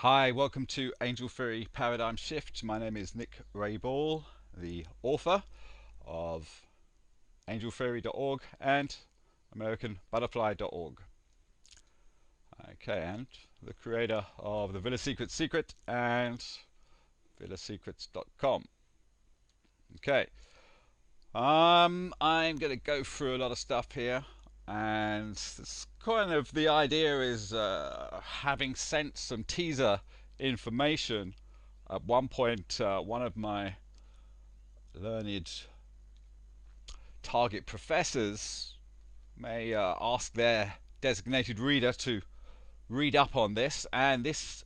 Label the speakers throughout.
Speaker 1: Hi, welcome to Angel Theory Paradigm Shift. My name is Nick Ray Ball, the author of angeltheory.org and americanbutterfly.org. Okay, and the creator of the Villa Secrets Secret and villasecrets.com. Okay, I'm going to go through a lot of stuff here, and it's kind of the idea is having sent some teaser information. At one point, one of my learned target professors may ask their designated reader to read up on this, and this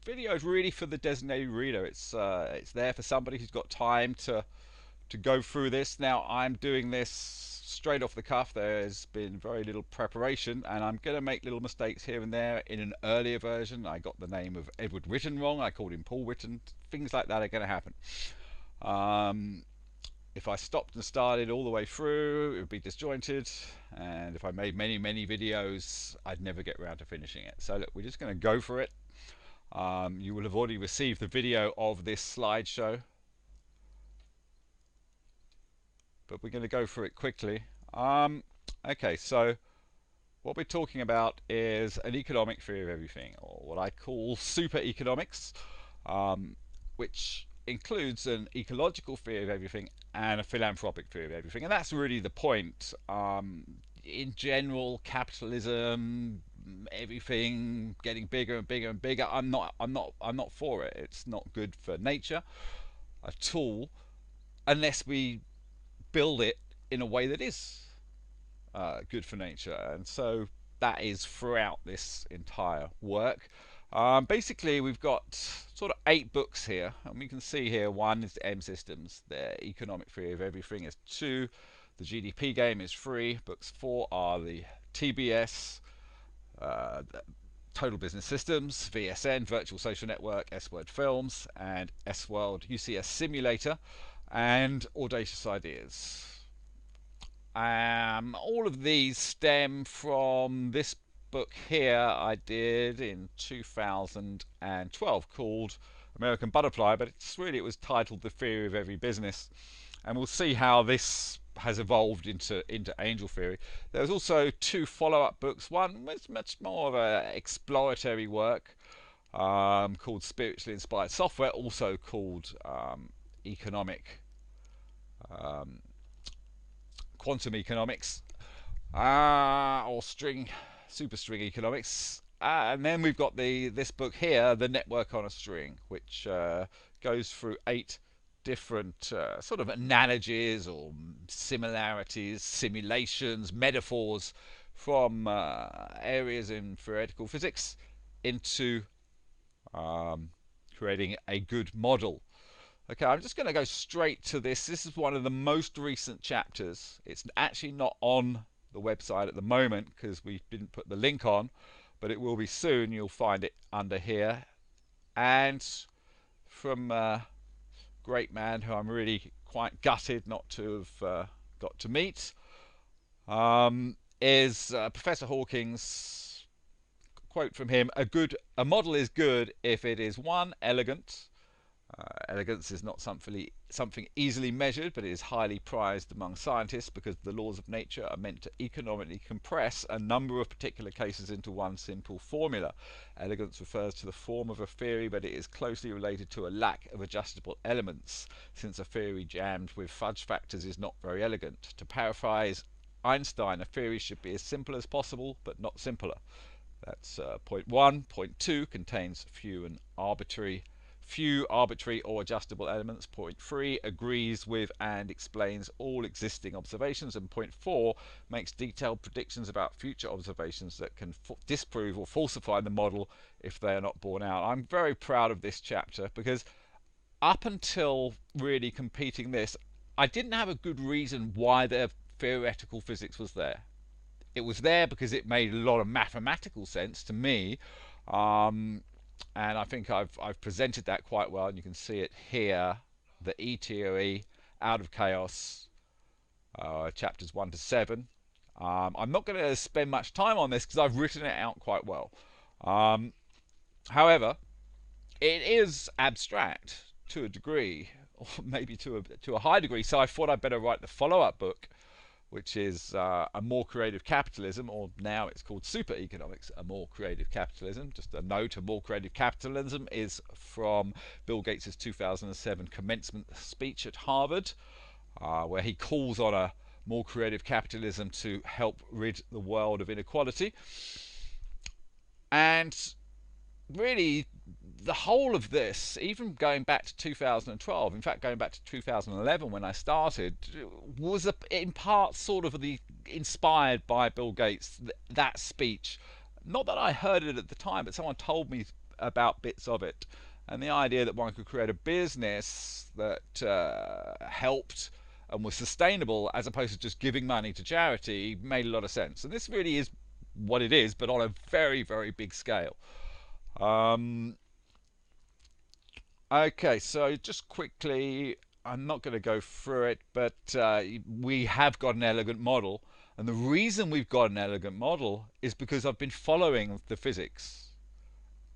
Speaker 1: video is really for the designated reader. It's there for somebody who's got time to go through this. Now, I'm doing this straight off the cuff. There's been very little preparation, and I'm going to make little mistakes here and there. In an earlier version, I got the name of Edward Witten wrong. I called him Paul Witten. Things like that are going to happen. If I stopped and started all the way through, it would be disjointed, and if I made many videos, I'd never get around to finishing it. So look, we're just going to go for it. You will have already received the video of this slideshow, but we're going to go through it quickly. Okay, so what we're talking about is an economic theory of everything, or what I call super economics, which includes an ecological theory of everything and a philanthropic theory of everything, and that's really the point. In general, capitalism, everything getting bigger and bigger and bigger. I'm not for it. It's not good for nature at all, unless we build it in a way that is good for nature, and so that is throughout this entire work. Basically, we've got sort of 8 books here, and we can see here 1 is the M Systems, their economic theory of everything is 2, the GDP game is 3, books 4 are the TBS, the Total Business Systems, VSN, Virtual Social Network, S-Word Films, and S-World UCS Simulator, and Audacious Ideas. All of these stem from this book here I did in 2012 called American Butterfly, but it was titled The Theory of Every Business, and we'll see how this has evolved into angel theory. There's also 2 follow-up books. One was much more of an exploratory work called Spiritually Inspired Software, also called Economic Quantum Economics, or superstring economics. And then we've got this book here, The Network on a String, which goes through 8 different sort of analogies or similarities, simulations, metaphors from areas in theoretical physics into creating a good model. Okay, I'm just going to go straight to this. This is one of the most recent chapters. It's actually not on the website at the moment because we didn't put the link on, but it will be soon. You'll find it under here. And from a great man who I'm really quite gutted not to have got to meet, is Professor Hawking's quote from him: a model is good if it is 1, elegant. Elegance is not something easily measured, but it is highly prized among scientists because the laws of nature are meant to economically compress a number of particular cases into one simple formula. Elegance refers to the form of a theory, but it is closely related to a lack of adjustable elements, since a theory jammed with fudge factors is not very elegant. To paraphrase Einstein, a theory should be as simple as possible, but not simpler. That's point 1. Point 2 contains few arbitrary or adjustable elements. Point 3 agrees with and explains all existing observations, and point 4 makes detailed predictions about future observations that can disprove or falsify the model if they are not borne out. I'm very proud of this chapter because up until really competing this, I didn't have a good reason why the theoretical physics was there. It was there because it made a lot of mathematical sense to me, and I think I've presented that quite well, and you can see it here, the E theory, Out of Chaos, chapters 1 to 7. I'm not going to spend much time on this because I've written it out quite well. However, it is abstract to a degree, or maybe to a high degree. So I thought I'd better write the follow-up book, which is A More Creative Capitalism, or now it's called Supereconomics, A More Creative Capitalism. Just a note, A More Creative Capitalism is from Bill Gates' 2007 commencement speech at Harvard, where he calls on a more creative capitalism to help rid the world of inequality. And really, the whole of this, even going back to 2012, in fact going back to 2011 when I started, was in part sort of inspired by Bill Gates, that speech. Not that I heard it at the time, but someone told me about bits of it, and the idea that one could create a business that helped and was sustainable as opposed to just giving money to charity made a lot of sense. And this really is what it is, but on a very, very big scale. Okay, so just quickly, I'm not going to go through it, but we have got an elegant model. And the reason we've got an elegant model is because I've been following the physics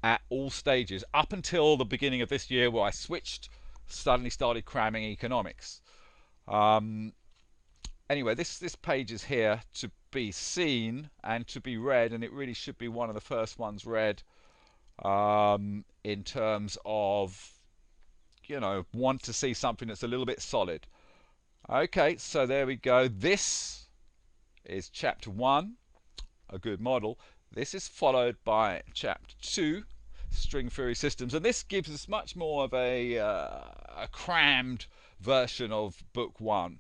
Speaker 1: at all stages up until the beginning of this year, where I suddenly started cramming economics. Anyway, this page is here to be seen and to be read, and it really should be one of the first ones read in terms of, want to see something that's a little bit solid. Okay, so there we go. This is chapter 1, a good model. This is followed by chapter 2, string theory systems, and this gives us much more of a crammed version of book 1,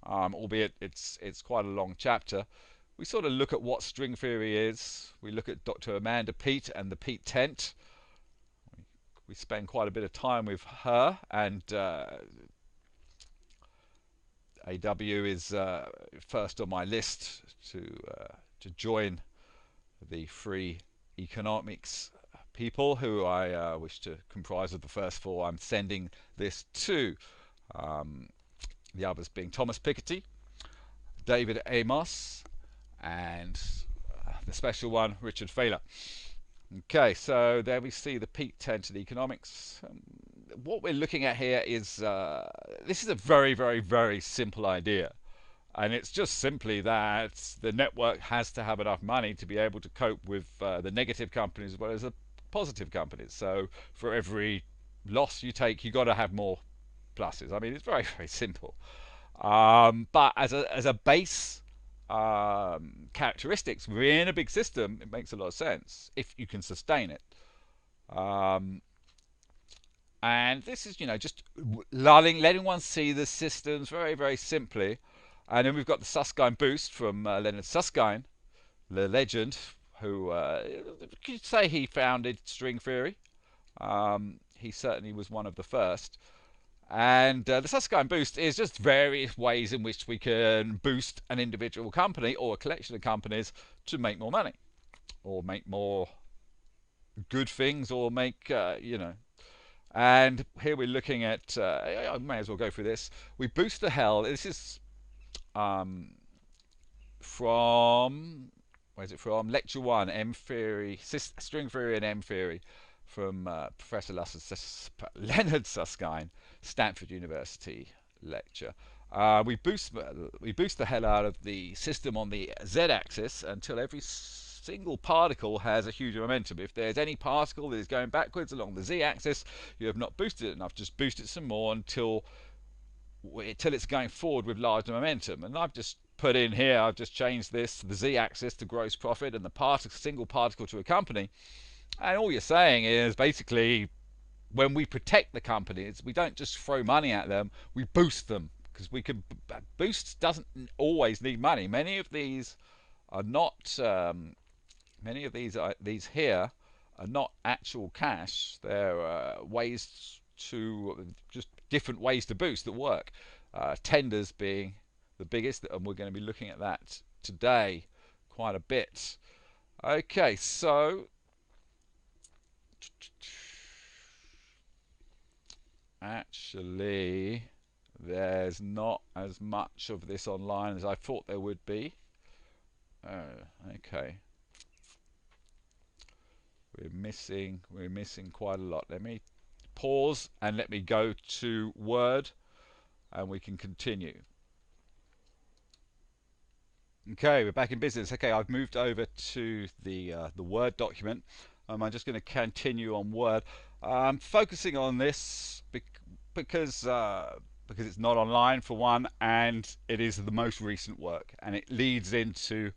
Speaker 1: albeit it's quite a long chapter. We sort of look at what string theory is. We look at Dr. Amanda Peet and the Peet tent. We spend quite a bit of time with her, and AW is first on my list to join the free economics people who I wish to comprise of the first 4 I'm sending this to. The others being Thomas Piketty, David Amos, and the special one, Richard Thaler. Okay, so there we see the Peet tent of economics. What we're looking at here is, this is a very, very, very simple idea. And it's just simply that the network has to have enough money to be able to cope with the negative companies as well as the positive companies. So for every loss you take, you've got to have more pluses. I mean, it's very, very simple. But as a base characteristics within a big system, it makes a lot of sense if you can sustain it. And this is, just letting one see the systems very, very simply. And then we've got the Susskind boost from Leonard Susskind, the legend, who could say he founded string theory. He certainly was one of the first. And the Susskind boost is just various ways in which we can boost an individual company or a collection of companies to make more money, or make more good things, or make, And here we're looking at, I may as well go through this. We boost the hell. This is from, where's it from? Lecture 1, M theory, string theory and M theory, from Professor Leonard Susskind, Stanford University lecture. We boost the hell out of the system on the z-axis until every single particle has a huge momentum. If there's any particle that is going backwards along the z-axis, you have not boosted it enough. Just boost it some more until it's going forward with large momentum. And I've just put in here, I've just changed this, the z-axis to gross profit and the single particle to a company. And all you're saying is basically, when we protect the companies, we don't just throw money at them, we boost them, because we can boost doesn't always need money. Many of these are not these here are not actual cash. They're ways to, just different ways to boost that work. Tenders being the biggest, and we're going to be looking at that today quite a bit. Okay, so actually there's not as much of this online as I thought there would be. Okay, We're missing quite a lot. Let me pause and let me go to Word, and we can continue. Okay, we're back in business. Okay, I've moved over to the Word document. I'm just going to continue on Word. I'm focusing on this because it's not online for one, and it is the most recent work, and it leads into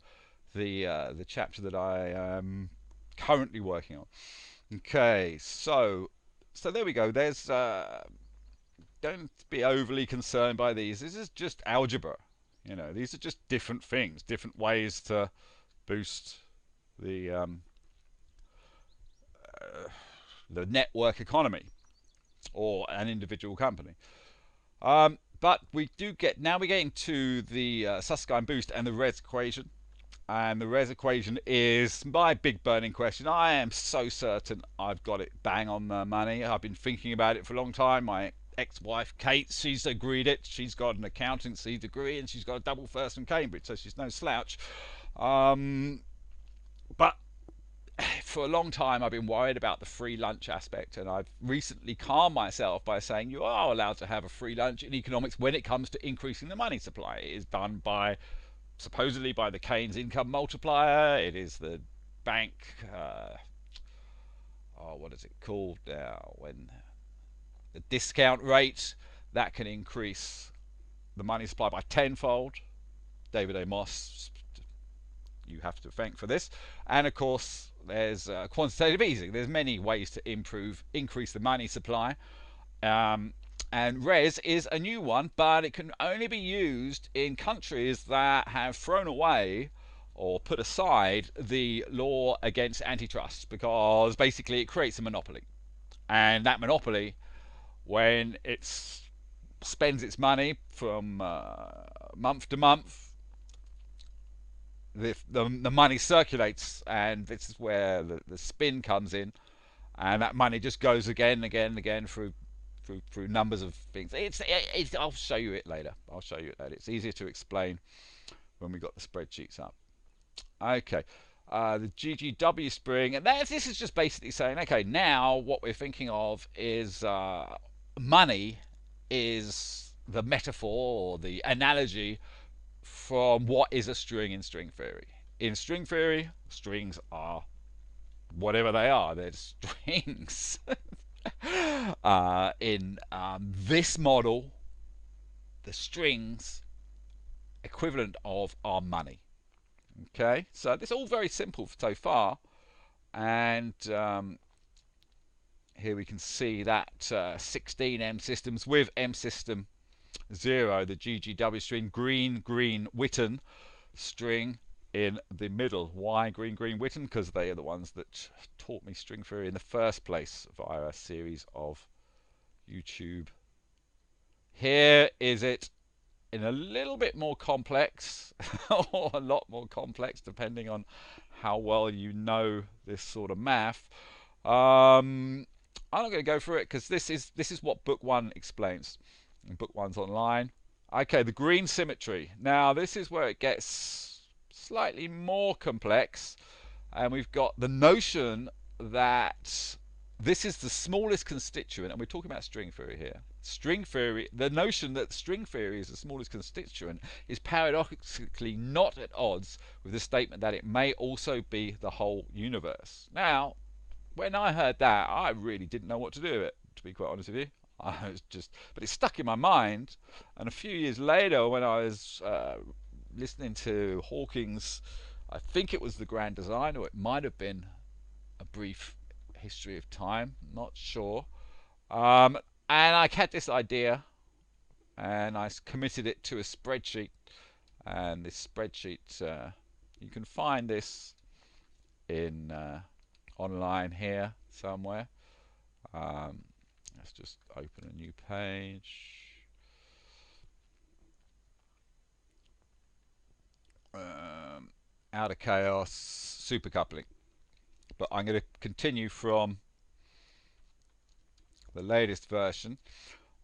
Speaker 1: the chapter that I am currently working on. Okay, so there we go. There's don't be overly concerned by these. This is just algebra. You know, these are just different things, different ways to boost the network economy or an individual company. But we do get, now we're getting to the Susskind boost and the res equation. And the res equation is my big burning question. I am so certain I've got it bang on the money. I've been thinking about it for a long time. My ex-wife Kate, she's agreed it. She's got an accountancy degree and she's got a double first from Cambridge, so she's no slouch. But for a long time I've been worried about the free lunch aspect, and I've recently calmed myself by saying you are allowed to have a free lunch in economics when it comes to increasing the money supply. It is done by, supposedly, by the Keynes income multiplier. It is the bank, what is it called now, when the discount rate that can increase the money supply by tenfold. David A. Moss, you have to thank for this. And of course there's quantitative easing. There's many ways to increase the money supply, and res is a new one, but it can only be used in countries that have thrown away or put aside the law against antitrust, because basically it creates a monopoly, and that monopoly, when it spends its money from month to month, the money circulates, and this is where the spin comes in, and that money just goes again through numbers of things. I'll show you it later. It's easier to explain when we got the spreadsheets up. Okay, the GGW Spring, and this is just basically saying, okay, now what we're thinking of is money is the metaphor or the analogy from what is a string in string theory. In string theory, strings are whatever they are. They're strings. In this model, the strings equivalent of our money. Okay, so this is all very simple so far, and here we can see that 16 M systems with M system 0, the GGW string, green Witten string in the middle. Why green Witten? Because they are the ones that taught me string theory in the first place via a series of YouTube. Here is it in a little bit more complex, or a lot more complex, depending on how well you know this sort of math. I'm not going to go through it because this is what book 1 explains. And book 1's online. Okay, the green symmetry. Now this is where it gets slightly more complex, and we've got the notion that this is the smallest constituent, and we're talking about string theory here. String theory, the notion that string theory is the smallest constituent is paradoxically not at odds with the statement that it may also be the whole universe. Now, when I heard that, I really didn't know what to do with it, to be quite honest with you. But it stuck in my mind, and a few years later, when I was listening to Hawking's, I think it was The Grand Design, or it might have been A Brief History of Time, not sure. And I had this idea, and I committed it to a spreadsheet. And this spreadsheet, you can find this in online here somewhere. Let's just open a new page. Out of chaos, supercoupling. But I'm going to continue from the latest version,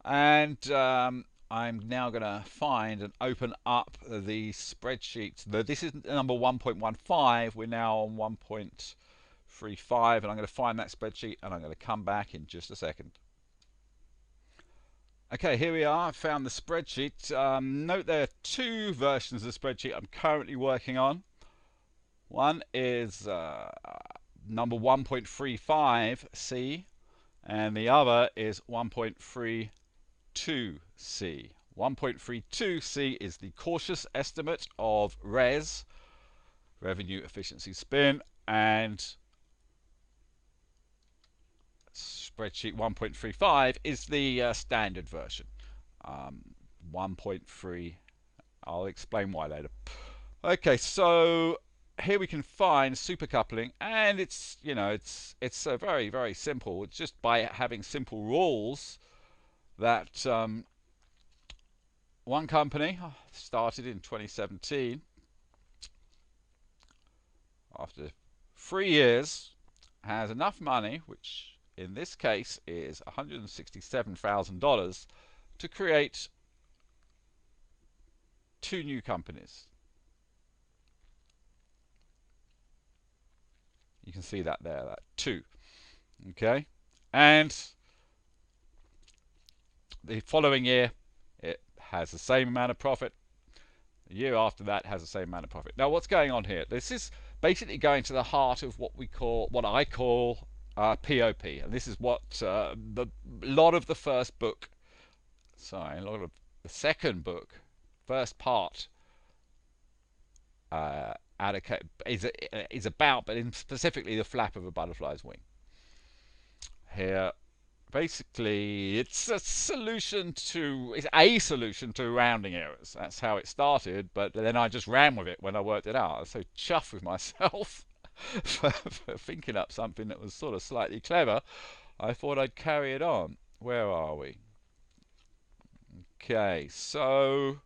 Speaker 1: and I'm now going to find and open up the spreadsheet. This is number 1.15. We're now on 1.3. 1.35, and I'm going to find that spreadsheet, and I'm going to come back in just a second. Okay, here we are. I found the spreadsheet. Note there are two versions of the spreadsheet I'm currently working on. One is number 1.35C, and the other is 1.32C. 1.32C is the cautious estimate of revenue efficiency spin, and spreadsheet 1.35 is the standard version. 1.3, I'll explain why later. Okay, so here we can find supercoupling, and it's very, very simple. It's just by having simple rules that one company started in 2017. After 3 years, has enough money, which in this case is $167,000, to create 2 new companies. You can see that there, that 2. Okay, and the following year it has the same amount of profit. The year after that has the same amount of profit. Now, what's going on here? This is basically going to the heart of what I call POP, and this is what a lot of the first book, a lot of the second book, first part is about, but specifically the flap of a butterfly's wing. Here, basically, it's a solution to rounding errors. That's how it started, but then I just ran with it when I worked it out. I was so chuffed with myself for thinking up something that was sort of slightly clever. I thought I'd carry it on. Where are we? Okay, so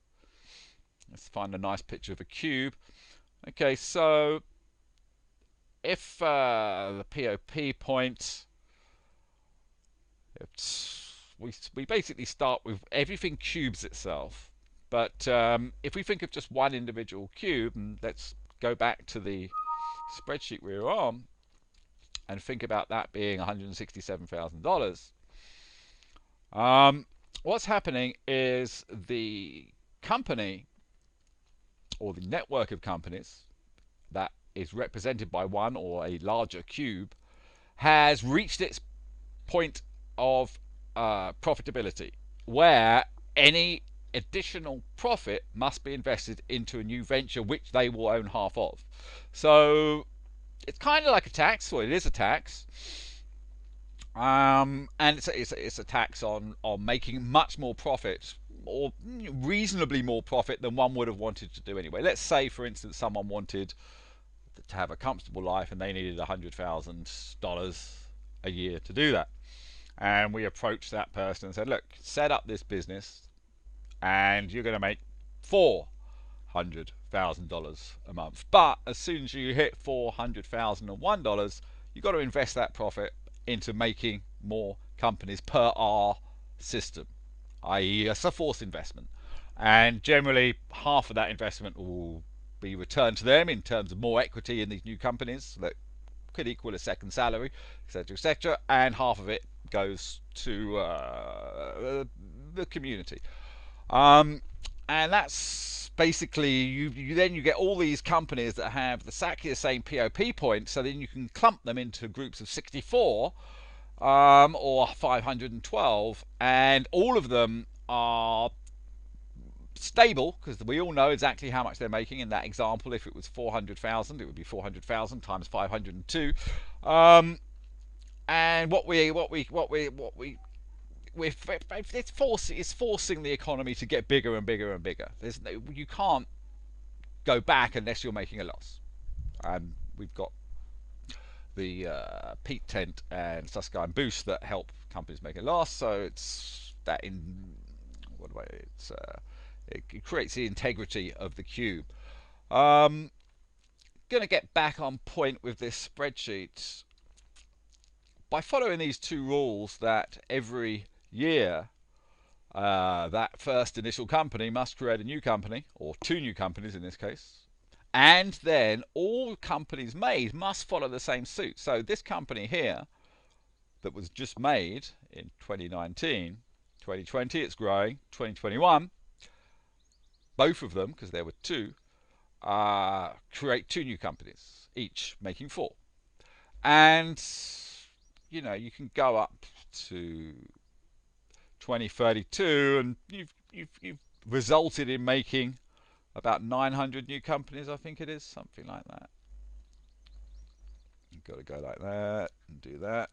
Speaker 1: let's find a nice picture of a cube. Okay, so if the POP point, we basically start with everything cubes itself, but if we think of just one individual cube, and let's go back to the spreadsheet we were on and think about that being $167,000, what's happening is the company, or the network of companies that is represented by one or a larger cube, has reached its point of profitability, where any additional profit must be invested into a new venture which they will own half of. So it's kind of like a tax. Well, it is a tax, and it's a tax on making much more profit, or reasonably more profit than one would have wanted to do anyway. Let's say, for instance, someone wanted to have a comfortable life and they needed $100,000 a year to do that. And we approached that person and said, look, set up this business and you're going to make $400,000 a month. But as soon as you hit $400,001, you've got to invest that profit into making more companies per our system, i.e. it's a forced investment. And generally half of that investment will be returned to them in terms of more equity in these new companies that could equal a second salary, etc., etc., and half of it goes to the community. And that's basically, you then get all these companies that have exactly the same POP point, so then you can clump them into groups of 64 or 512, and all of them are stable, because we all know exactly how much they're making. In that example, if it was 400,000, it would be 400,000 times 502. And it's forcing the economy to get bigger and bigger and bigger. You can't go back unless you're making a loss. And we've got the peak tent and Suskai and Boost that help companies make a loss. So it's that it creates the integrity of the cube. Going to get back on point with this spreadsheet. By following these 2 rules, that every year that first initial company must create a new company, or 2 new companies in this case, And then all companies made must follow the same suit. So this company here that was just made in 2019, 2020, it's growing, 2021, both of them, because there were two, create two new companies, each making four. And, you know, you can go up to 2032 and you've resulted in making about 900 new companies, I think it is, something like that. You've got to go like that and do that.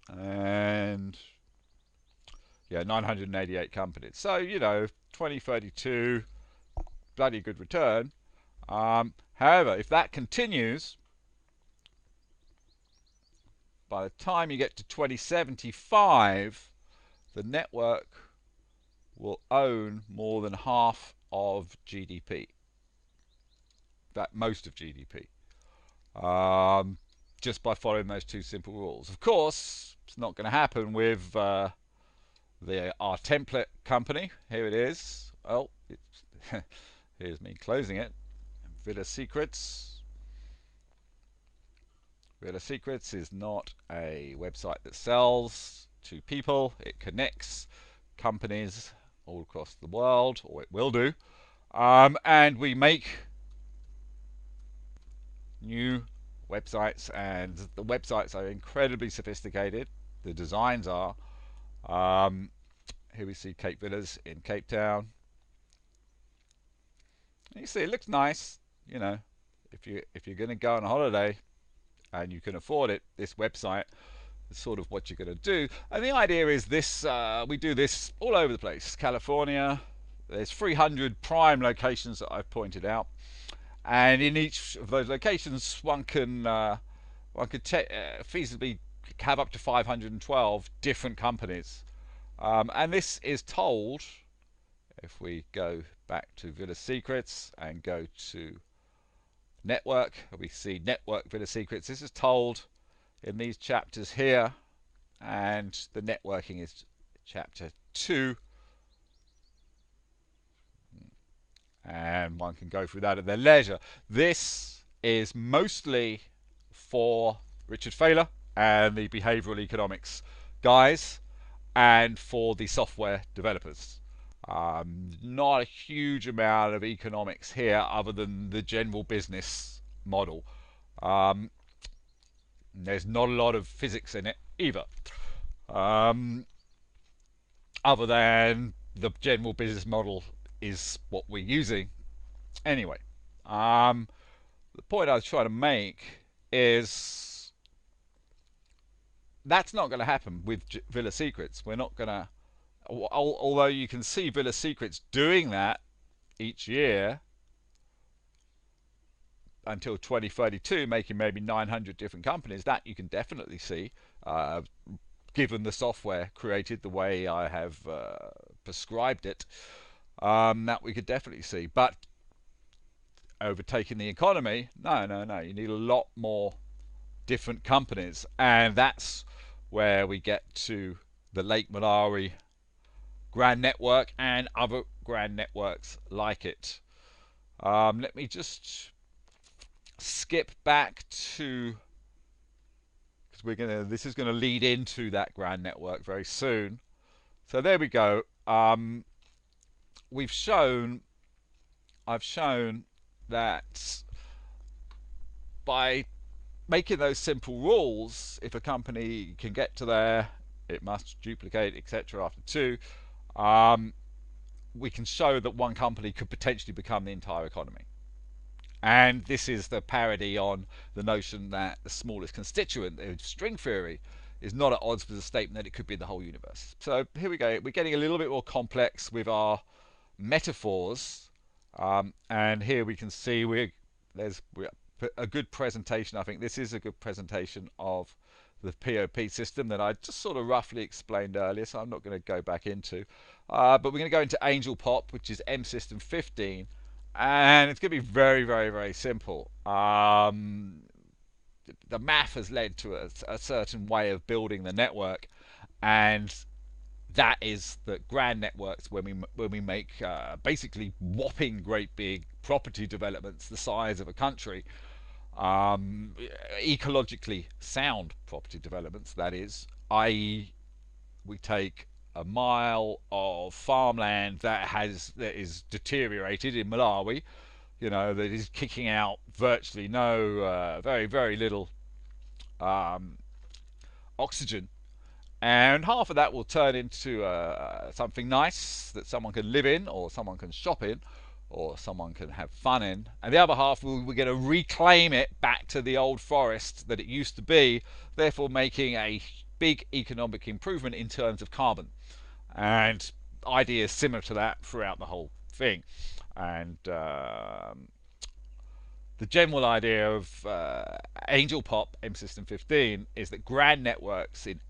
Speaker 1: And yeah, 988 companies. So, you know, 2032, bloody good return. However, if that continues, by the time you get to 2075, the network will own more than half of GDP. That most of GDP. Just by following those two simple rules. Of course, it's not going to happen with our template company. Here it is. Oh, here's me closing it. Villa Secrets. Villa Secrets is not a website that sells to people. It connects companies all across the world, or it will do. And we make new websites, and the websites are incredibly sophisticated. The designs are. Here we see Cape Villas in Cape Town. You see, it looks nice. You know, if you're going to go on a holiday and you can afford it, this website is sort of what you're going to do. And the idea is this: we do this all over the place. California. There's 300 prime locations that I've pointed out. And in each of those locations, one could feasibly have up to 512 different companies. And this is told, if we go back to Villa Secrets and go to Network, we see Network Villa Secrets. This is told in these chapters here, and the networking is chapter 2. And one can go through that at their leisure. This is mostly for Richard Thaler and the behavioral economics guys, and for the software developers. Not a huge amount of economics here other than the general business model. There's not a lot of physics in it either, other than the general business model is what we're using. Anyway, the point I was trying to make is that's not going to happen with Villa Secrets. We're not going to, although you can see Villa Secrets doing that each year until 2032, making maybe 900 different companies. That you can definitely see, given the software created the way I have prescribed it. That we could definitely see. But overtaking the economy, no. You need a lot more different companies. And that's where we get to the Lake Malawi Grand Network and other grand networks like it. Let me just skip back to, because this is gonna lead into that grand network very soon. So there we go. I've shown that by making those simple rules, if a company can get to there, it must duplicate, etc. after 2. We can show that one company could potentially become the entire economy. And this is the parody on the notion that the smallest constituent of string theory is not at odds with the statement that it could be the whole universe. So here we go. We're getting a little bit more complex with our metaphors, and here we can see there's a good presentation. I think this is a good presentation of the PRP system that I just sort of roughly explained earlier, so I'm not going to go back into. But we're going to go into Angel Pop, which is M System 15, and it's going to be very, very, very simple. The math has led to a certain way of building the network, and that is the grand networks when we make basically whopping great big property developments the size of a country, um, ecologically sound property developments, that is, i.e. we take a mile of farmland that is deteriorated in Malawi, that is kicking out virtually no, very little um, oxygen, and half of that will turn into something nice that someone can live in, or someone can shop in, or someone can have fun in, and the other half we're going to reclaim it back to the old forest that it used to be, therefore making a big economic improvement in terms of carbon, and ideas similar to that throughout the whole thing. And the general idea of Angel Pop M System 15 is that grand networks in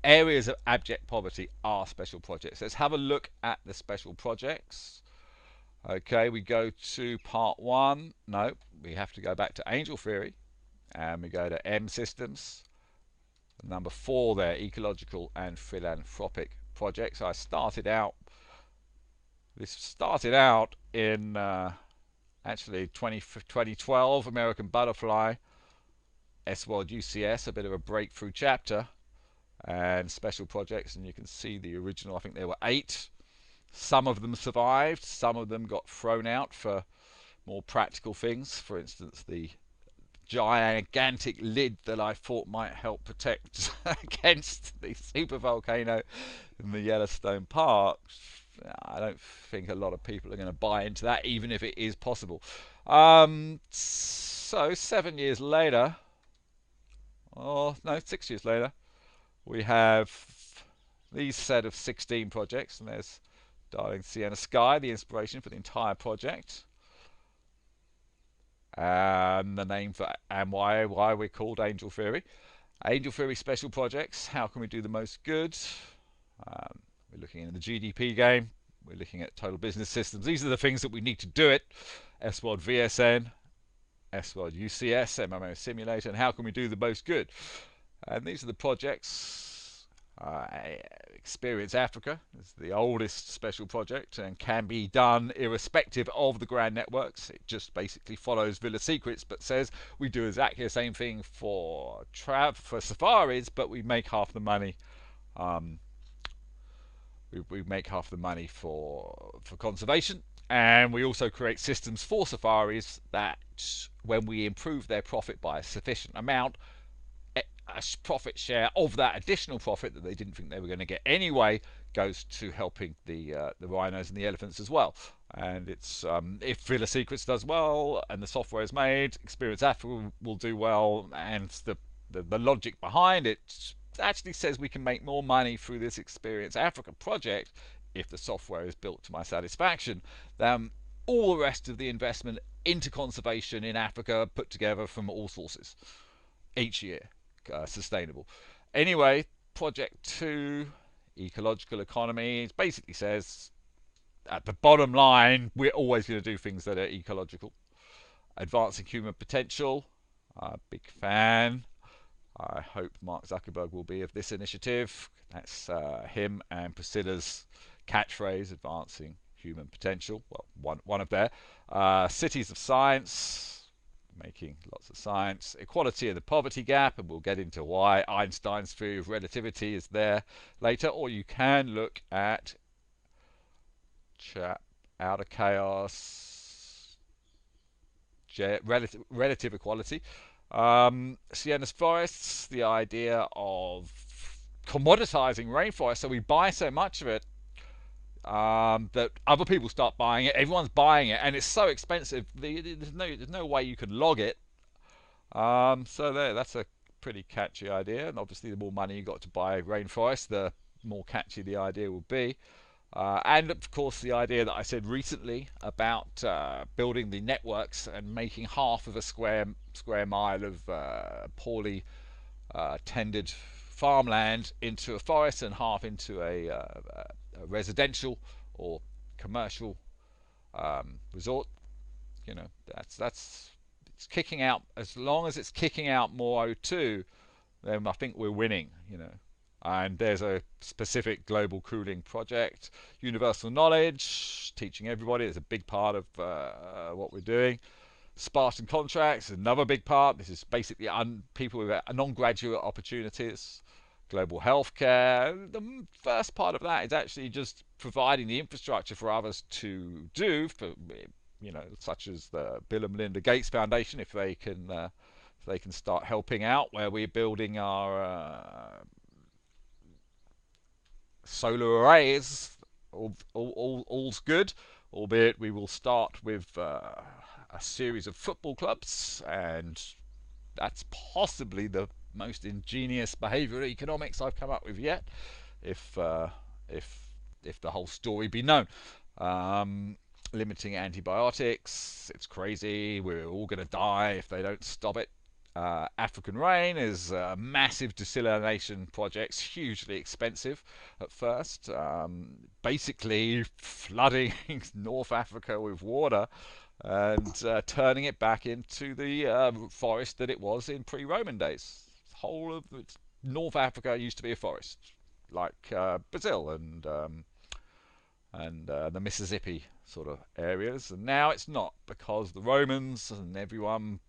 Speaker 1: areas of abject poverty are special projects. Let's have a look at the special projects. Okay, we go to part one. No, we have to go back to Angel Theory, and we go to M Systems. Number 4 there, ecological and philanthropic projects. This started out in actually 2012, American Butterfly, S World UCS, a bit of a breakthrough chapter, and special projects, and you can see the original. I think there were 8. Some of them survived, some of them got thrown out for more practical things. For instance, the gigantic lid that I thought might help protect against the supervolcano in the Yellowstone Park. I don't think a lot of people are going to buy into that, even if it is possible. So 7 years later, or no, 6 years later, we have these set of 16 projects, and there's Darling Sienna Sky, the inspiration for the entire project, and the name for and why we're called Angel Theory. Angel Theory special projects. How can we do the most good? We're looking in the GDP game. We're looking at total business systems. These are the things that we need to do it. S World VSN, S World UCS, MMO Simulator, and how can we do the most good? And these are the projects. Experience Africa is the oldest special project and can be done irrespective of the grand networks. It just basically follows Villa Secrets, but says we do exactly the same thing for safaris, but we make half the money. We make half the money for conservation, and we also create systems for safaris that, when we improve their profit by a sufficient amount, a profit share of that additional profit that they didn't think they were going to get anyway goes to helping the rhinos and the elephants as well. And it's if Villa Secrets does well and the software is made, Experience Africa will do well, and the logic behind it actually says we can make more money through this Experience Africa project if the software is built to my satisfaction than all the rest of the investment into conservation in Africa put together from all sources each year. Sustainable. Anyway, project 2, ecological economy, it basically says at the bottom line we're always going to do things that are ecological. Advancing human potential, big fan. I hope Mark Zuckerberg will be of this initiative. That's him and Priscilla's catchphrase, advancing human potential. Well, one of their cities of science, making lots of science. Equality of the poverty gap, and we'll get into why Einstein's theory of relativity is there later. Or you can look at outer chaos, relative equality. Sienas forests, the idea of commoditizing rainforest, so we buy so much of it that other people start buying it. Everyone's buying it, and it's so expensive. There's no way you can log it. So that's a pretty catchy idea. And obviously, the more money you got to buy rainforest, the more catchy the idea will be. And of course, the idea that I said recently about building the networks and making half of a square mile of poorly tended farmland into a forest and half into a residential or commercial resort. That's it's kicking out. As long as it's kicking out more O2, then I think we're winning. And there's a specific global cooling project. Universal knowledge, teaching everybody, is a big part of what we're doing. Spartan contracts, another big part. This is basically people with non-graduate opportunities. Global healthcare. The first part of that is actually just providing the infrastructure for others to do, for such as the Bill and Melinda Gates Foundation, if they can start helping out, where we're building our solar arrays. All's good, albeit we will start with a series of football clubs, and that's possibly the most ingenious behavioural economics I've come up with yet, if the whole story be known. Limiting antibiotics, it's crazy. We're all going to die if they don't stop it. African rain is massive desalination projects, hugely expensive at first, basically flooding North Africa with water and turning it back into the forest that it was in pre-Roman days. Whole of North Africa used to be a forest, like Brazil and the Mississippi sort of areas, and now it's not, because the Romans and everyone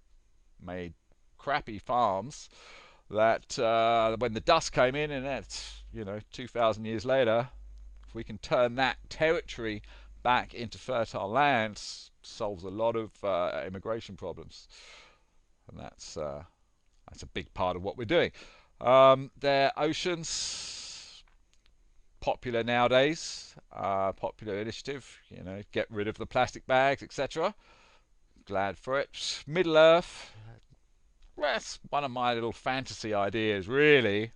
Speaker 1: made crappy farms that when the dust came in, and that's 2,000 years later, if we can turn that territory back into fertile lands, solves a lot of immigration problems, and that's a big part of what we're doing. Their oceans, popular nowadays, popular initiative, get rid of the plastic bags, etc. Glad for it. Middle Earth, that's one of my little fantasy ideas, really,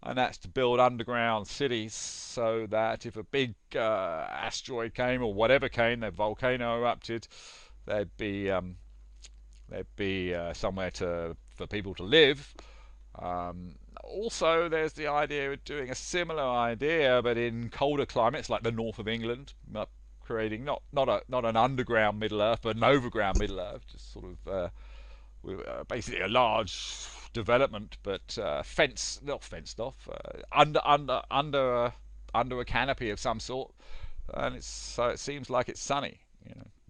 Speaker 1: and that's to build underground cities so that if a big asteroid came, or whatever came, the volcano erupted, there'd be somewhere for people to live. Also, there's the idea of doing a similar idea, but in colder climates like the north of England, creating not an underground Middle Earth, but an overground Middle Earth, just sort of basically a large development, but not fenced off, under a canopy of some sort, and so it seems like it's sunny.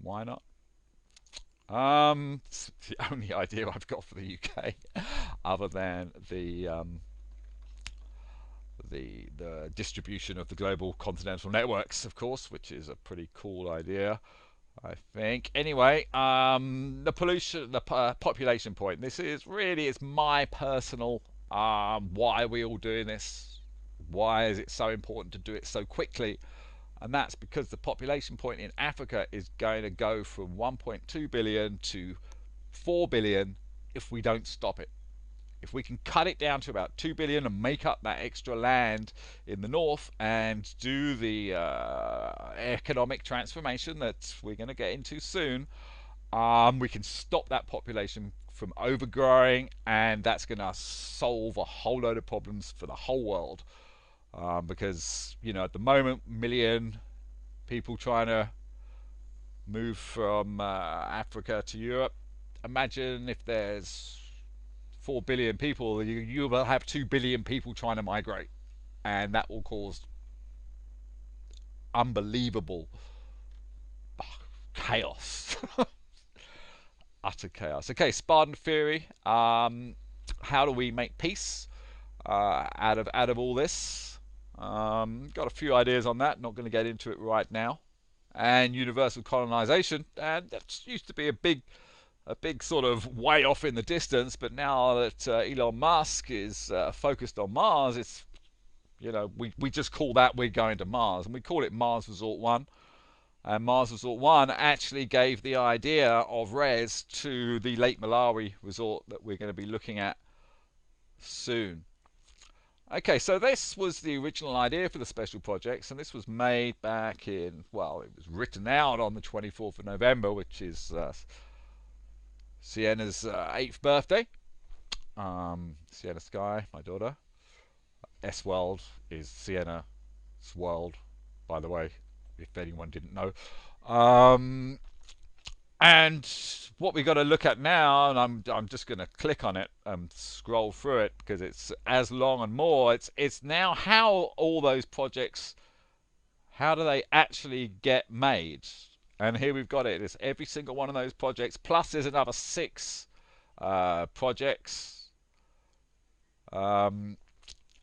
Speaker 1: Why not? It's the only idea I've got for the UK, other than the distribution of the global continental networks, of course, which is a pretty cool idea, I think. Anyway, the population point. This is really, it's my personal why are we all doing this? Why is it so important to do it so quickly? And that's because the population point in Africa is going to go from 1.2 billion to 4 billion if we don't stop it. If we can cut it down to about 2 billion and make up that extra land in the north and do the economic transformation that we're going to get into soon, we can stop that population from overgrowing, and that's going to solve a whole load of problems for the whole world. Because at the moment, million people trying to move from Africa to Europe. Imagine if there's 4 billion people, you will have 2 billion people trying to migrate, and that will cause unbelievable chaos. Utter chaos. Okay, Spartan theory. How do we make peace out of all this? Got a few ideas on that. Not going to get into it right now. And universal colonization, and that used to be a big sort of way off in the distance, but now that Elon Musk is focused on Mars, it's we just call that we're going to Mars, and we call it Mars Resort 1. And Mars Resort 1 actually gave the idea of res to the Lake Malawi resort that we're going to be looking at soon. Okay, so this was the original idea for the special projects, and this was made back in, well, it was written out on the 24th of November, which is Siena's 8th birthday. Sienna Sky, my daughter. S World is Siena's world, by the way, if anyone didn't know. And what we got to look at now, and I'm just going to click on it and scroll through it because it's as long and more. It's now how all those projects, how do they actually get made? And here we've got it. It's every single one of those projects. Plus, there's another 6 projects, um,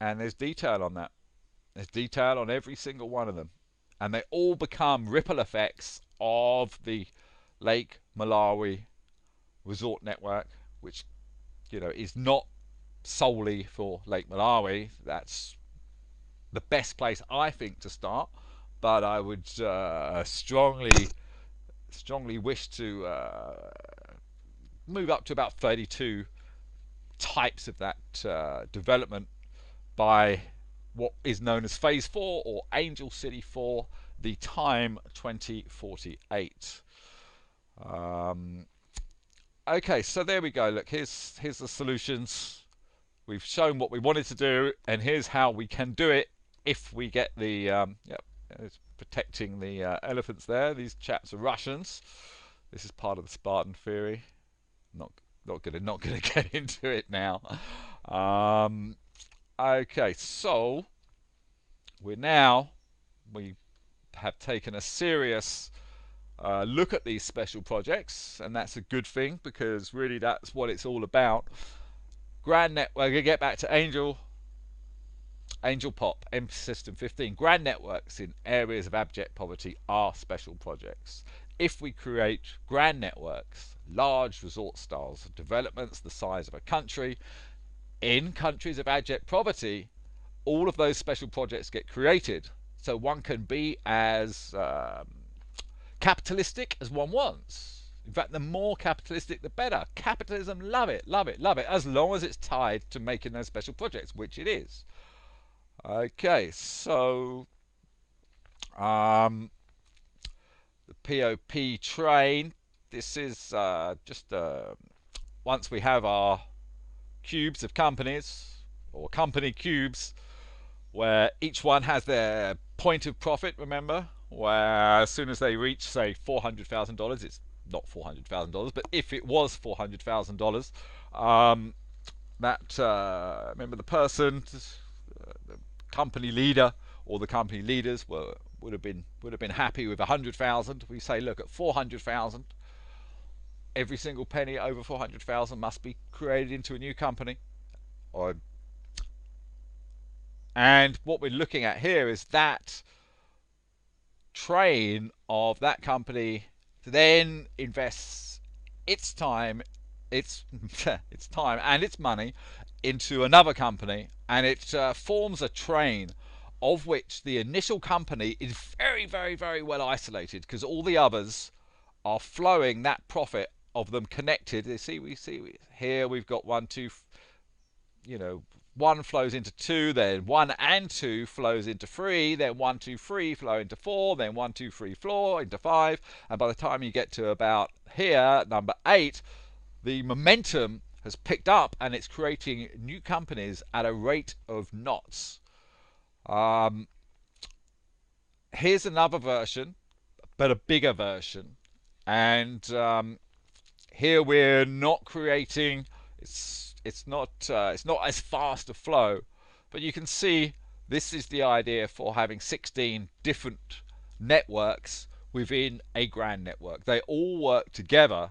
Speaker 1: and there's detail on that. There's detail on every single one of them, and they all become ripple effects of the Lake Malawi resort network, which is not solely for Lake Malawi. That's the best place I think to start, but I would strongly wish to move up to about 32 types of that development by what is known as Phase 4 or Angel City 4, the time 2048. Okay, so there we go. Look, here's the solutions. We've shown what we wanted to do, and here's how we can do it if we get the it's protecting the elephants there. These chaps are Russians. This is part of the Spartan theory. Not gonna get into it now. Okay, so we have taken a serious look at these special projects, and that's a good thing because really that's what it's all about. Grand network. We're gonna get back to Angel Pop, M System 15. Grand networks in areas of abject poverty are special projects. If we create grand networks, large resort styles of developments the size of a country, in countries of abject poverty, all of those special projects get created. So one can be as capitalistic as one wants. In fact, the more capitalistic, the better. Capitalism, love it, love it, love it, as long as it's tied to making those special projects, which it is. Okay, so the POP train. This is just once we have our cubes of companies, or company cubes, where each one has their point of profit, remember? Where as soon as they reach, say, $400,000, it's not $400,000, but if it was $400,000, remember the person, the company leader or the company leaders would have been happy with 100,000. We say, look, at 400,000, every single penny over 400,000 must be created into a new company. And what we're looking at here is that train of that company then invests its time, its time and its money into another company, and it forms a train of which the initial company is very, very, very well isolated because all the others are flowing that profit of them connected. We see here we've got 1, 2, 1 flows into 2, then 1 and 2 flows into 3, then 1, 2, 3 flow into 4, then 1, 2, 3 flow into 5, and by the time you get to about here, number 8, the momentum has picked up and it's creating new companies at a rate of knots. Here's another version, but a bigger version, and here we're not creating. It's not as fast a flow, but you can see this is the idea for having 16 different networks within a grand network. They all work together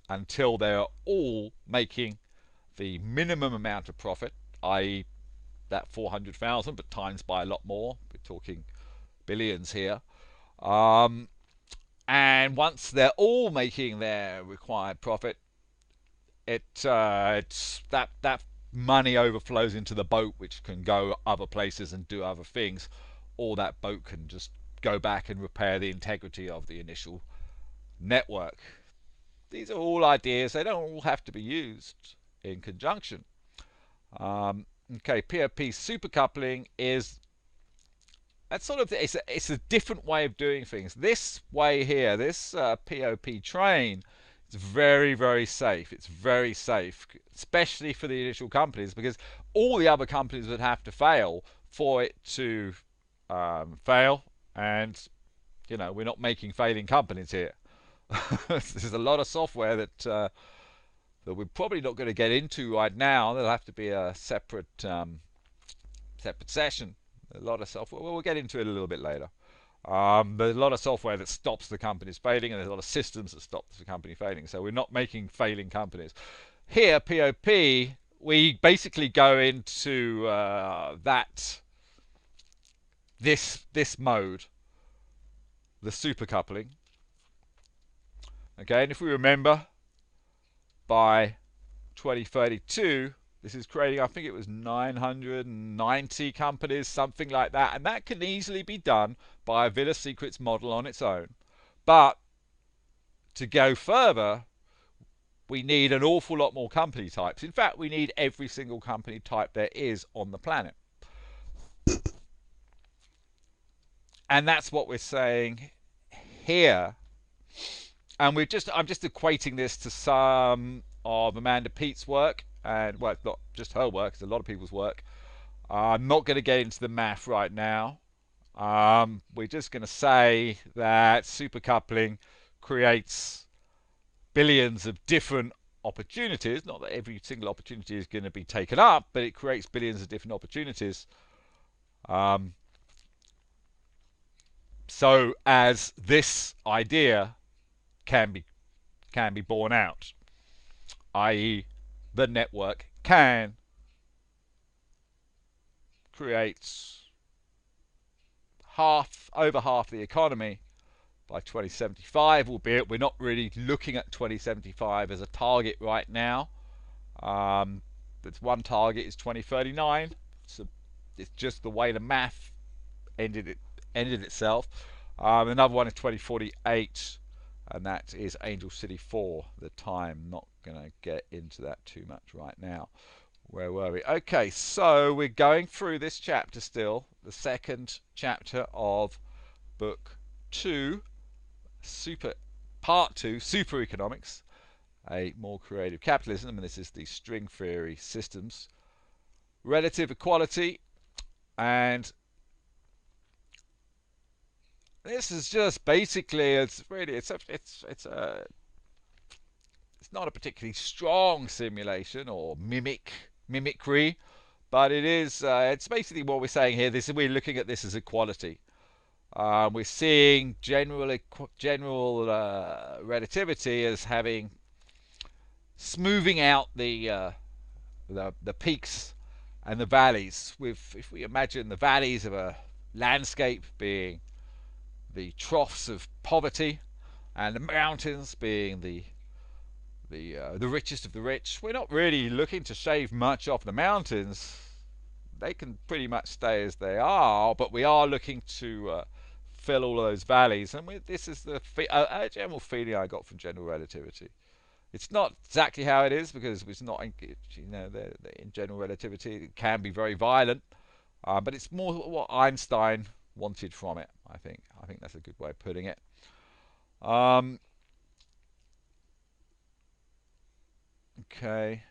Speaker 1: until they're all making the minimum amount of profit, i.e. that 400,000, but times by a lot more. We're talking billions here. And once they're all making their required profit, it's that money overflows into the boat, which can go other places and do other things, or that boat can just go back and repair the integrity of the initial network. These are all ideas. They don't all have to be used in conjunction. Okay, PRP supercoupling is it's a different way of doing things. This way here, this POP train, it's very, very safe. It's very safe, especially for the initial companies, because all the other companies would have to fail for it to fail. And we're not making failing companies here. There's a lot of software that we're probably not going to get into right now. There'll have to be a separate session. A lot of software. Well, we'll get into it a little bit later. There's a lot of software that stops the companies failing, and there's a lot of systems that stop the company failing. So we're not making failing companies. Here, POP, we basically go into this mode, the supercoupling. Okay, and if we remember, by 2032, this is creating, I think it was 990 companies, something like that, and that can easily be done by a Villa Secrets model on its own. But to go further, we need an awful lot more company types. In fact, we need every single company type there is on the planet. And that's what we're saying here. And I'm just equating this to some of Amanda Peet's work, and well, it's not just her work, it's a lot of people's work. I'm not going to get into the math right now. We're just going to say that supercoupling creates billions of different opportunities. Not that every single opportunity is going to be taken up, but it creates billions of different opportunities. So as this idea can be borne out, i.e., the network can create over half the economy by 2075, albeit we're not really looking at 2075 as a target right now. That's one target is 2039. So it's just the way the math ended itself. Another one is 2048, and that is Angel City 4. The time, not going to get into that too much right now. Where were we? Okay, so we're going through this chapter still, the second chapter of book 2, part 2, Supereconomics, a more creative capitalism, and this is the string theory systems, relative equality, and this is just basically it's not a particularly strong simulation or mimicry, but it's basically what we're saying here. We're looking at this as equality. We're seeing general relativity as having smoothing out the peaks and the valleys. If we imagine the valleys of a landscape being the troughs of poverty, and the mountains being the richest of the rich, we're not really looking to shave much off the mountains. They can pretty much stay as they are, but we are looking to fill all of those valleys. And this is a general feeling I got from general relativity. It's not exactly how it is, because it's not, in general relativity it can be very violent, but it's more what Einstein wanted from it. I think that's a good way of putting it. Okay,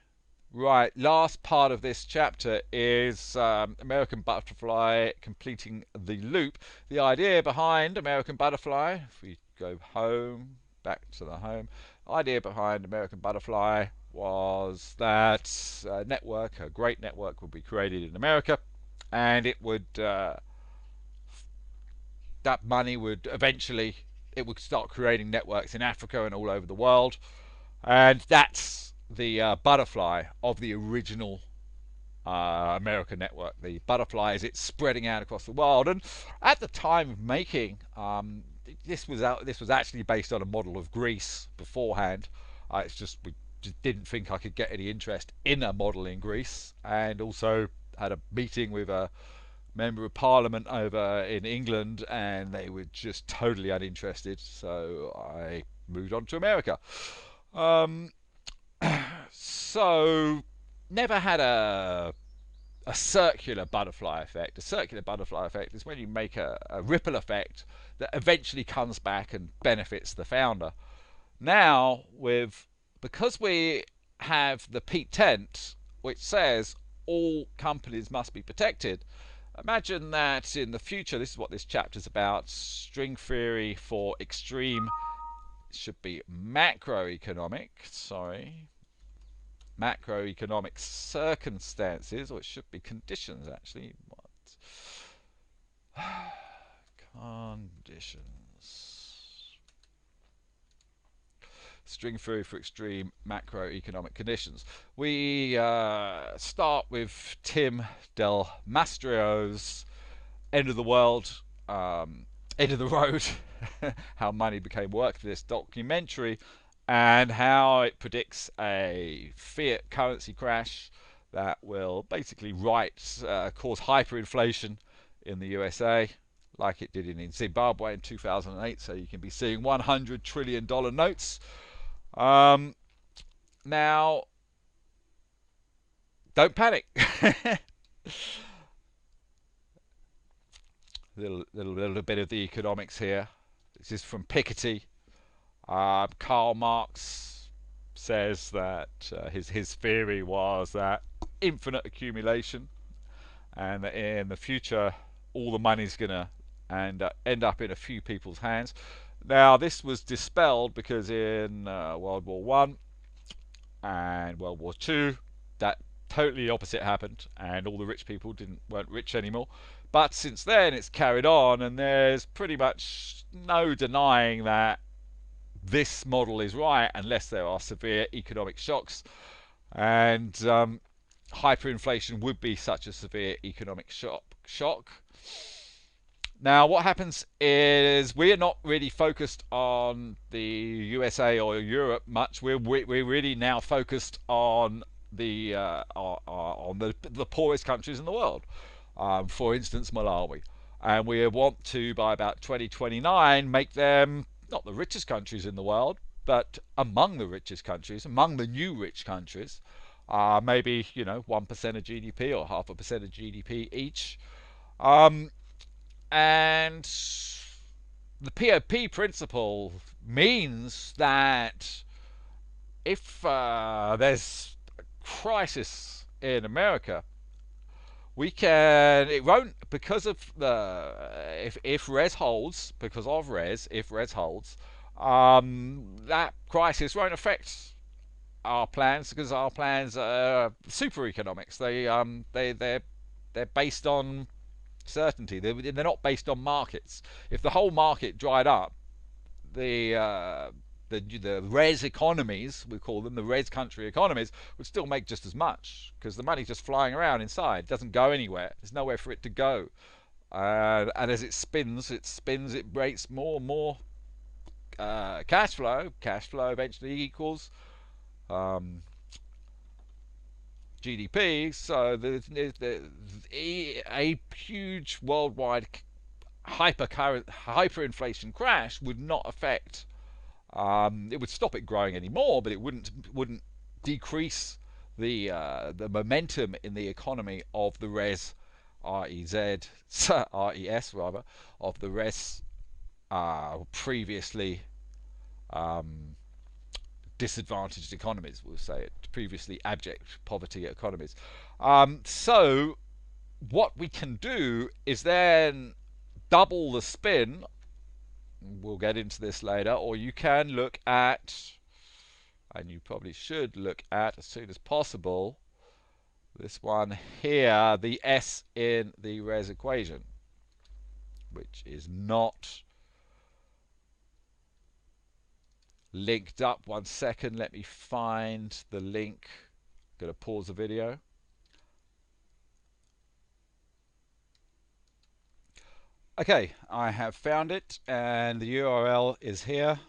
Speaker 1: right. Last part of this chapter is American Butterfly completing the loop. The idea behind American Butterfly, if we go back to the home, idea behind American Butterfly was that a great network would be created in America, and it would that money would eventually start creating networks in Africa and all over the world, and that's the butterfly of the original American network. The butterfly is it's spreading out across the world, and at the time of making this was actually based on a model of Greece beforehand. It's just we just didn't think I could get any interest in a model in Greece, and also had a meeting with a member of parliament over in England, and they were just totally uninterested, so I moved on to America. So never had a circular butterfly effect. A circular butterfly effect is when you make a ripple effect that eventually comes back and benefits the founder. Now, because we have the Peat Tent, which says all companies must be protected, imagine that in the future, this is what this chapter is about, string theory for extreme should be macroeconomic, sorry, macroeconomic circumstances, or it should be conditions actually. What? Conditions. String theory for extreme macroeconomic conditions. We start with Tim Del Mastro's End of the World, End of the Road, how money became work, this documentary, and how it predicts a fiat currency crash that will basically cause hyperinflation in the USA, like it did in Zimbabwe in 2008. So you can be seeing $100 trillion notes. Now, don't panic. little bit of the economics here. This is from Piketty. Karl Marx says that his theory was that infinite accumulation, and that in the future all the money's going to end up in a few people's hands. Now, this was dispelled because in World War One and World War Two, that totally opposite happened, and all the rich people weren't rich anymore. But since then, it's carried on, and there's pretty much no denying that this model is right, unless there are severe economic shocks, and hyperinflation would be such a severe economic shock. Now, what happens is we're not really focused on the USA or Europe much. We're really now focused on the poorest countries in the world. For instance, Malawi, and we want to, by about 2029, make them not the richest countries in the world, but among the richest countries, among the new rich countries. Maybe 1% of GDP or 0.5% of GDP each. And the PRP principle means that if there's a crisis in America, it won't, because of if res holds, if res holds, that crisis won't affect our plans, because our plans are supereconomics. They're based on certainty. They're not based on markets. If the whole market dried up, the res economies, we call them the res country economies, would still make just as much, because the money's just flying around inside. It doesn't go anywhere. There's nowhere for it to go. And as it spins, it breaks more and more cash flow. Cash flow eventually equals GDP. So there's a huge worldwide hyperinflation crash would not affect. It would stop it growing anymore, but it wouldn't decrease the momentum in the economy of the res RES rather, of the res previously disadvantaged economies, we'll say it, previously abject poverty economies. So what we can do is then double the spin. We'll get into this later, or you can look at, and you probably should look at as soon as possible, this one here, the S in the res equation, which is not linked up. 1 second, let me find the link. I'm going to pause the video. Okay, I have found it, and the URL is here.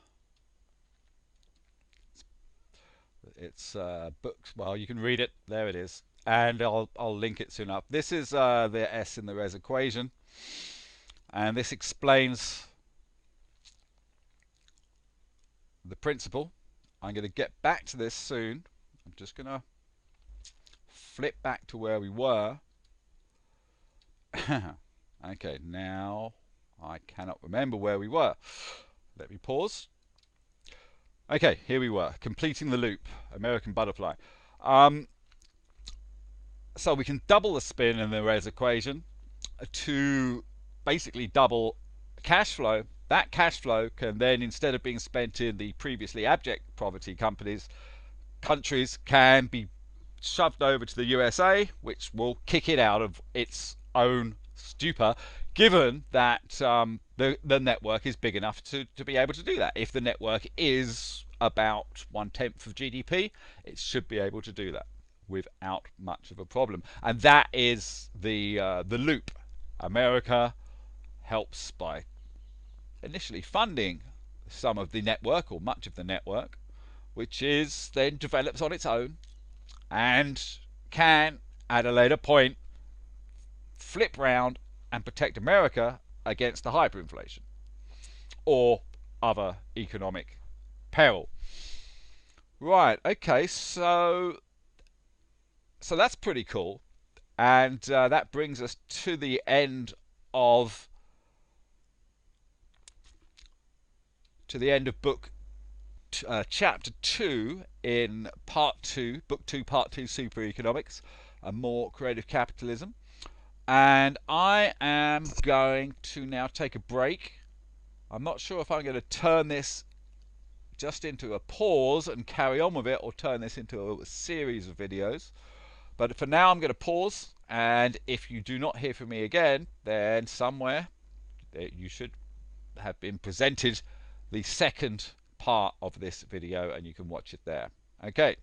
Speaker 1: It's books. Well, you can read it. There it is, and I'll link it soon up. This is the S in the res equation, and this explains the principle. I'm going to get back to this soon. I'm just going to flip back to where we were. Okay, now I cannot remember where we were. Let me pause. Okay, here we were, completing the loop, American butterfly. So we can double the spin in the res equation to basically double cash flow that cash flow can then, instead of being spent in the previously abject poverty countries can be shoved over to the USA, which will kick it out of its own stupor, given that the network is big enough to be able to do that. If the network is about 1/10 of GDP, it should be able to do that without much of a problem. And that is the loop. America helps by initially funding some of the network or much of the network, which is then develops on its own and can at a later point flip round and protect America against the hyperinflation or other economic peril. Right, okay, so that's pretty cool, and that brings us to the end of book chapter 2 in part 2, book 2, part 2, Supereconomics, and more creative capitalism. And I am going to now take a break. I'm not sure if I'm going to turn this just into a pause and carry on with it, or turn this into a series of videos. But for now, I'm going to pause, and if you do not hear from me again, then somewhere you should have been presented the second part of this video, and you can watch it there. Okay.